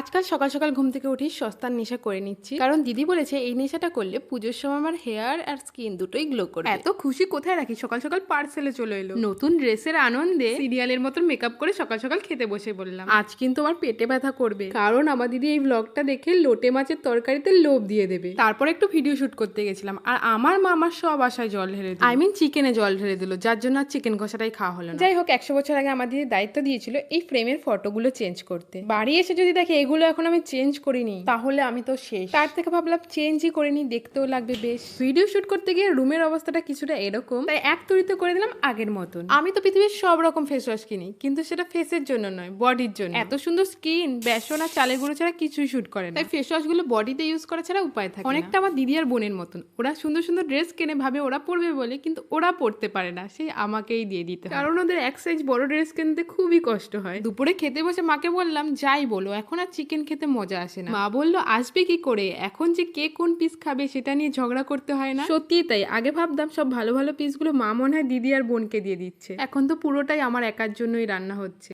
আজকাল সকাল সকাল ঘুম থেকে উঠেই সস্তার নেশা করে নিচ্ছি, কারণ দিদি বলেছে এই নেশাটা করলে পুজোর সময় আমার হেয়ার আর স্কিন দুটোই গ্লো করবে। এত খুশি কোথায় রাখি, সকাল সকাল পার্সেলে চলে এলো। নতুন ড্রেসের আনন্দে সিরিয়ালের মতন মেকআপ করে সকাল সকাল খেতে বসে বললাম। আজ কিন্তু আমার পেটে ব্যথা করবে, কারণ আমার দিদি এই ব্লগটা দেখে লোটে মাছের তরকারিতে লোভ দিয়ে দেবে। তারপর একটু ভিডিও শুট করতে গেছিলাম, আর আমার মা আমার সব আশায় জল ঢেলে দিল। চিকেনে জল ঢেলে দিল, যার জন্য আর চিকেন কষাটাই খাওয়া হলো না। যাই হোক, 100 বছর আগে আমার দিদি দায়িত্ব দিয়েছিল এই ফ্রেমের ফটোগুলো চেঞ্জ করতে। বাড়ি এসে যদি দেখে এগুলো এখন আমি চেঞ্জ করিনি, তাহলে আমি তো শেষ। তার থেকে ভাবলাম চেঞ্জই করিনি, দেখতেও লাগবে বেশ। ভিডিও শুট করতে গিয়ে রুমের অবস্থাটা কিছুটা এরকম, তাই এক তরিতে করে দিলাম আগের মতন। আমি তো পৃথিবীর সব রকম ফেস ওয়াশ কিনি, কিন্তু সেটা ফেসের জন্য নয়, বডির জন্য। এত সুন্দর স্কিন বেসন আর চালের গুঁড়ো ছাড়া কিছুই শুট করে না, তাই ফেস ওয়াশ গুলো বডিতে ইউজ করা ছাড়া উপায় থাকে। অনেকটা আমার দিদি আর বোনের মতন, ওরা সুন্দর সুন্দর ড্রেস কিনে ভাবে ওরা পরবে বলে, কিন্তু ওরা পরতে পারে না, সেই আমাকেই দিয়ে দিতে হয়। কারণ ওদের এক সাইজ বড় ড্রেস কিনতে খুবই কষ্ট হয়। দুপুরে খেতে বসে মাকে বললাম, যাই বলো এখন আর চিকেন খেতে মজা আসে না। মা বললো, আসবে কি করে, এখন যে কে কোন পিস খাবে সেটা নিয়ে ঝগড়া করতে হয় না। সত্যি তাই, আগে ভাবতাম সব ভালো ভালো পিসগুলো মা মনে হয় দিদি আর বোনকে দিয়ে দিচ্ছে, এখন তো পুরোটাই আমার একার জন্যই রান্না হচ্ছে।